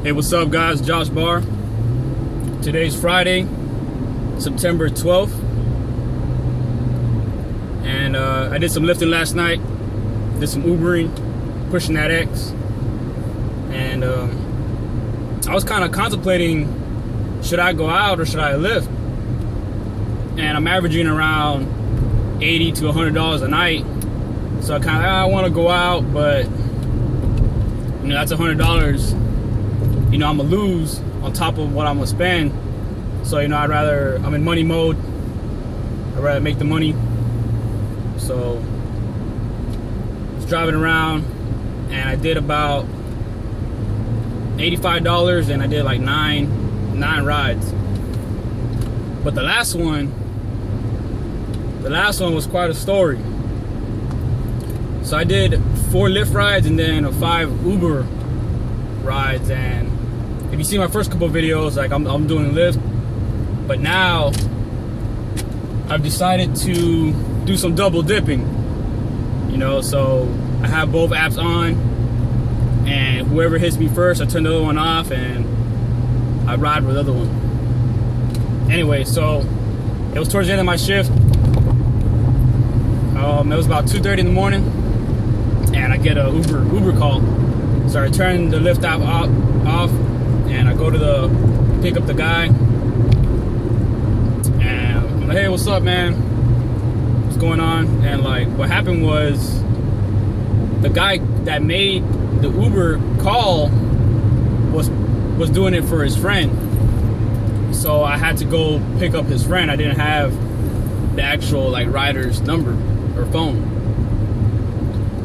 Hey, what's up, guys? Josh Barr. Today's Friday, September 12th, and I did some lifting last night. Did some Ubering, pushing that X, and I was kind of contemplating, should I go out or should I lift? And I'm averaging around $80 to $100 a night, so I want to go out, but you know, that's $100. You know, I'm gonna lose on top of what I'm gonna spend. So, you know, I'm in money mode. I'd rather make the money. So, I was driving around and I did about $85 and I did like nine rides. But the last one was quite a story. So I did 4 Lyft rides and then 5 Uber rides, and if you see my first couple of videos, like I'm doing Lyft, but now I've decided to do some double dipping, you know, so I have both apps on, and whoever hits me first, I turn the other one off and I ride with the other one. Anyway, so it was towards the end of my shift. It was about 2:30 in the morning, and I get a Uber call. So I turn the Lyft app off, and I go to pick up the guy, and I'm like, hey, what's up, man? What's going on? And like, what happened was, the guy that made the Uber call was doing it for his friend. So I had to go pick up his friend. I didn't have the actual like rider's number or phone.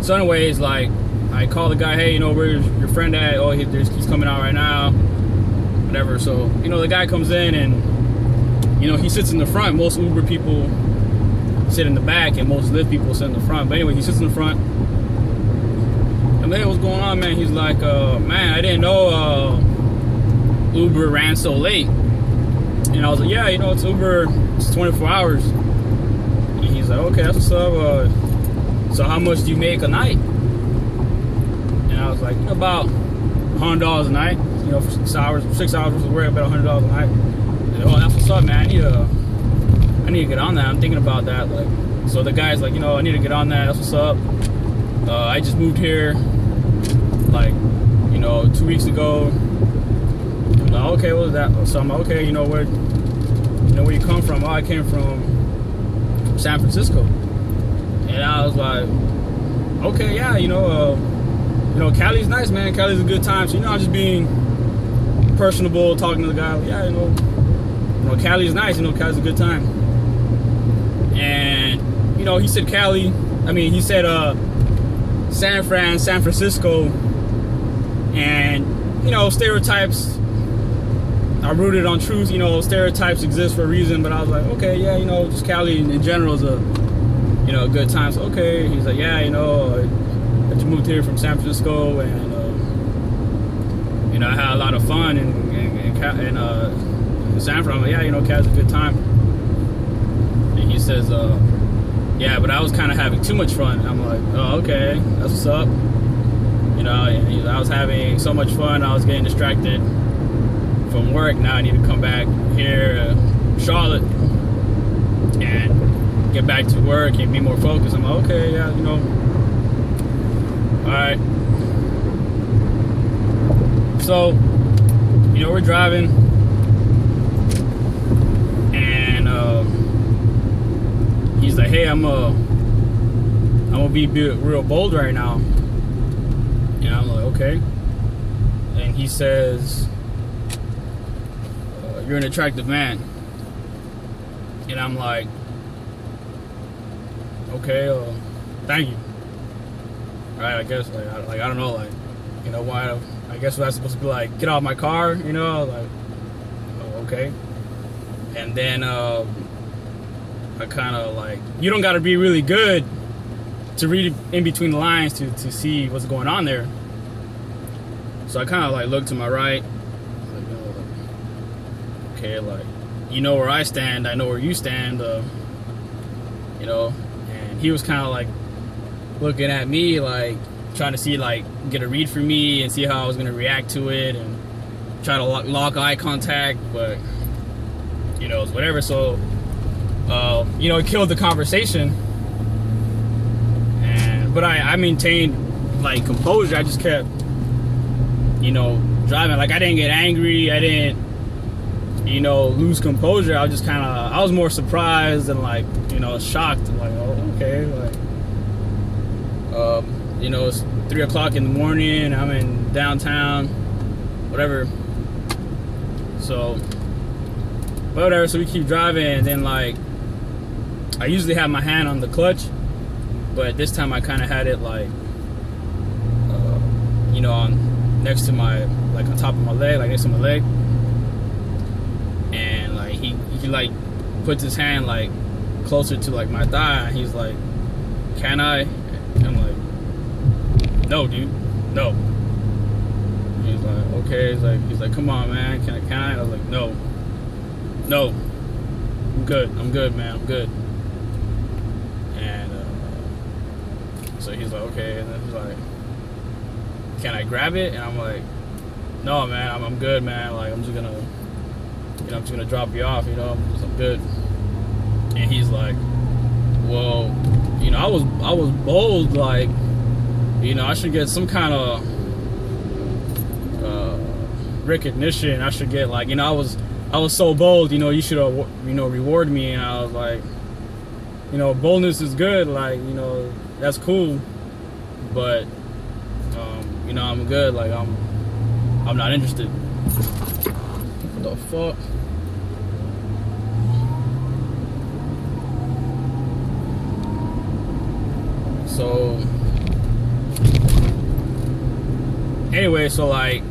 So anyways, like, I call the guy, hey, you know, where's your friend at? Oh, he's coming out right now, whatever. So, you know, the guy comes in and, you know, he sits in the front. Most Uber people sit in the back and most Lyft people sit in the front. But anyway, he sits in the front. I'm like, hey, what's going on, man? He's like, man, I didn't know Uber ran so late. And I was like, yeah, you know, it's Uber, it's 24 hours. And he's like, okay, that's what's up. So how much do you make a night? And I was like, about $100 a night, you know, for 6 hours worth of work, about $100 a night. And, oh, that's what's up, man. I need to get on that. I'm thinking about that. Like, so the guy's like, you know, I need to get on that. That's what's up. I just moved here, like, you know, 2 weeks ago. I'm like, okay, what was that? So I'm like, okay, you know where you come from? Oh, I came from San Francisco. And I was like, okay, yeah, you know, Cali's nice, man. Cali's a good time. So, you know, I'm just being personable, talking to the guy. Like, yeah, you know, Cali's nice. You know, Cali's a good time. And, you know, he said he said San Francisco. And, you know, stereotypes are rooted on truth. You know, stereotypes exist for a reason. But I was like, okay, yeah, you know, just Cali in general is a good time. So, okay. He's like, yeah, you know, I just moved here from San Francisco, and you know, I had a lot of fun in San Fran. I'm like, yeah, you know, Cali's a good time. And he says, yeah, but I was kind of having too much fun. I'm like, oh, okay, that's what's up. You know, I was having so much fun, I was getting distracted from work. Now I need to come back here, Charlotte, and get back to work and be more focused. I'm like, okay, yeah, you know. Alright. So, you know, we're driving, and he's like, hey, I'm gonna be real bold right now. And I'm like, okay. And he says, you're an attractive man. And I'm like, okay, thank you. Right, I guess, like I don't know, like, you know, why? I guess I'm supposed to be like, get out of my car, you know, like, oh, okay. And then I kind of like, you don't got to be really good to read in between the lines to see what's going on there. So I kind of like look to my right, like, you know, like, okay, like, you know where I stand, I know where you stand, you know. And he was kind of like looking at me, like trying to see, like, get a read for me and see how I was gonna react to it. And try to lock eye contact, but you know, it's whatever. So you know, it killed the conversation. But I maintained like composure. I just kept, you know, driving. Like I didn't get angry. I didn't, you know, lose composure. I was just I was more surprised and like, you know, shocked. Like, oh, okay. Like, you know, it's 3 o'clock in the morning. I'm in downtown, whatever. So, whatever. So we keep driving, and then like, I usually have my hand on the clutch, but this time I kind of had it like, you know, on next to my, like on top of my leg, like next to my leg. And like he like puts his hand like closer to like my thigh. And he's like, "Can I?" And I'm like, "No, dude, no." And he's like, "Okay." He's like, "Come on, man, can I?" And I was like, "No, I'm good, man, I'm good." And so he's like, "Okay," and then he's like, "Can I grab it?" And I'm like, "No, man, I'm good, man. Like I'm just gonna, you know, I'm just gonna drop you off. You know, I'm good." And he's like, "Well, you know, I was bold. Like, you know, I should get some kind of recognition. I should get like, you know, I was so bold. You know, you should, you know, reward me." And I was like, you know, boldness is good. Like, you know, that's cool, but you know, I'm good. Like I'm not interested. What the fuck? So anyway, so like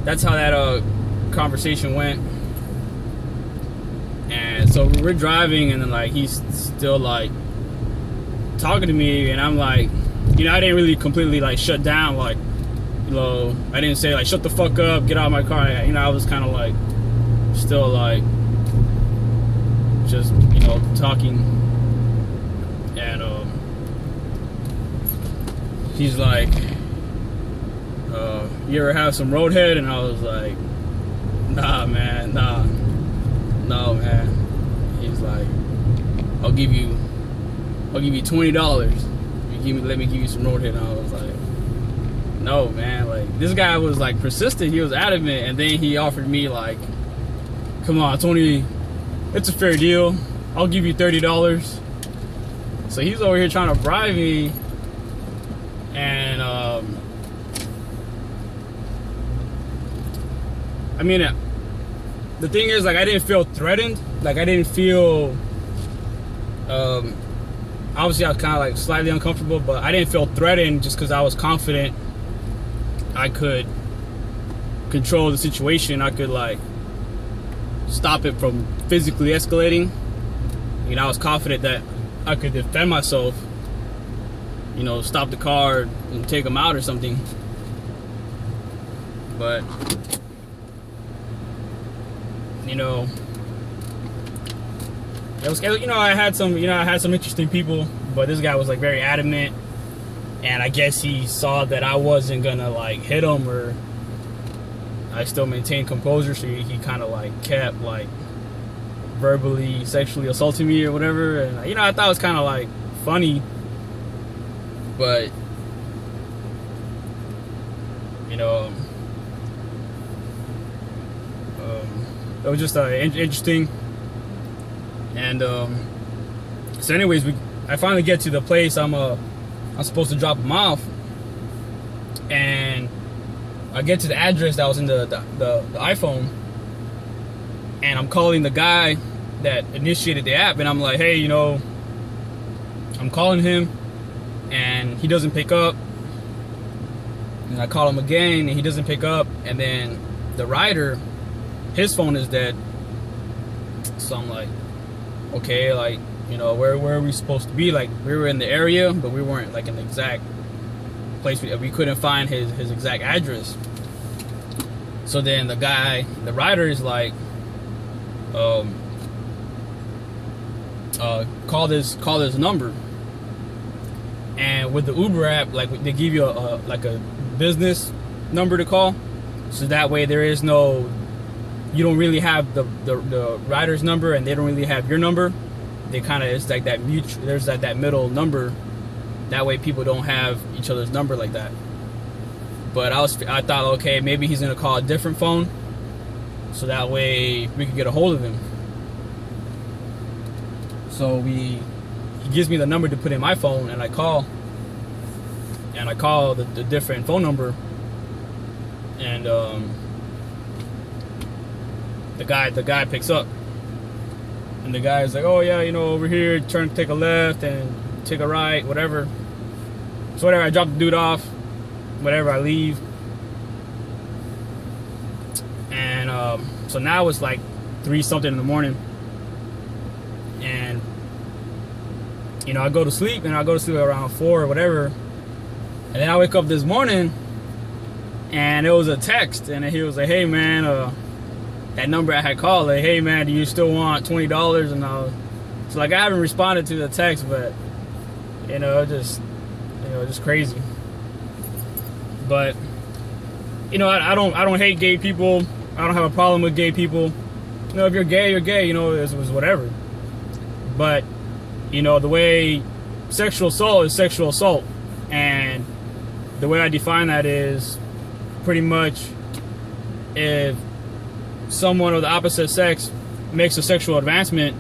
that's how that conversation went. And so we're driving, and then like he's still like talking to me, and I'm like, you know, I didn't really completely like shut down, like, you know, I didn't say like shut the fuck up, get out of my car. You know, I was kind of like still like just, you know, talking. And he's like, "You ever have some roadhead?" And I was like, "Nah, man, no, man." He's like, I'll give you $20. Let me give you some roadhead." And I was like, "No, man." Like, this guy was like persistent. He was adamant, and then he offered me like, "Come on, it's a fair deal. I'll give you $30. So he's over here trying to bribe me, and I mean, the thing is, like, I didn't feel threatened. Like, I didn't feel, obviously I was kind of like slightly uncomfortable, but I didn't feel threatened just because I was confident I could control the situation. I could like stop it from physically escalating. You know, I was confident that I could defend myself, you know, stop the car and take them out or something. But you know, it was, you know, I had some interesting people, but this guy was like very adamant, and I guess he saw that I wasn't gonna like hit him, or I still maintained composure, so he kind of like kept like verbally sexually assaulting me or whatever. And you know, I thought it was kind of like funny, but you know, it was just interesting. And so anyways, I finally get to the place I'm supposed to drop him off, and I get to the address that was in the iPhone, and I'm calling the guy that initiated the app, and I'm like, "Hey, you know, I'm calling him," and he doesn't pick up. And I call him again, and he doesn't pick up. And then the rider, his phone is dead. So I'm like, okay, like, you know, where are we supposed to be? Like, we were in the area, but we weren't like in the exact place. We couldn't find his exact address. So then the rider is like, call this number. And with the Uber app, like, they give you a business number to call. So that way there is no, you don't really have the rider's number and they don't really have your number. They kind of, it's like that mutual, there's that middle number. That way people don't have each other's number like that. But I thought, okay, maybe he's gonna call a different phone, so that way we could get a hold of him. So he gives me the number to put in my phone, and I call the different phone number, and the guy picks up, and the guy's like, oh yeah, you know, over here, take a left and take a right, whatever. So whatever, I drop the dude off, whatever, I leave. And so now it's like 3-something in the morning. And, you know, I go to sleep around 4 or whatever. And then I wake up this morning and it was a text. And he was like, hey man, that number I had called, like, hey man, do you still want $20? And so like, I haven't responded to the text, but you know, just crazy. But you know, I don't hate gay people. I don't have a problem with gay people. You know, if you're gay, you're gay. You know, it was whatever. But you know, the way sexual assault is sexual assault, and the way I define that is pretty much if someone of the opposite sex makes a sexual advancement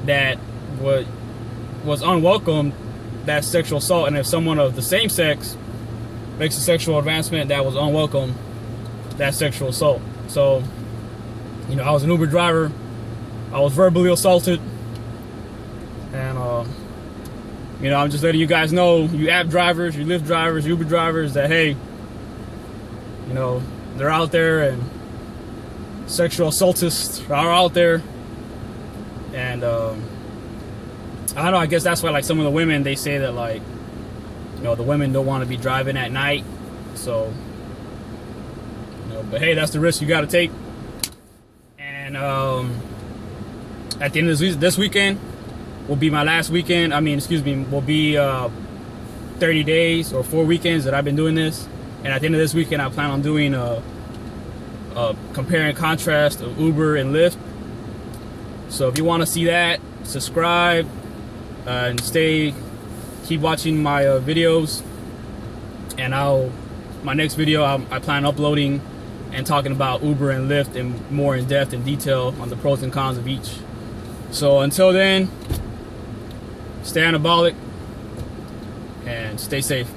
that was unwelcome, that's sexual assault. And if someone of the same sex makes a sexual advancement that was unwelcome, that's sexual assault. So, you know, I was an Uber driver. I was verbally assaulted. And, you know, I'm just letting you guys know, you app drivers, you Lyft drivers, Uber drivers, that, hey, you know, they're out there, and sexual assaultists are out there. And, I don't know, I guess that's why, like, some of the women, they say that, like, you know, the women don't want to be driving at night. So, you know, but hey, that's the risk you got to take. And at the end of this weekend will be my last weekend. Will be 30 days or 4 weekends that I've been doing this. And at the end of this weekend, I plan on doing a compare and contrast of Uber and Lyft. So if you want to see that, subscribe and keep watching my videos. And my next video, I plan on uploading and talking about Uber and Lyft in more in depth and detail on the pros and cons of each. So until then, stay anabolic and stay safe.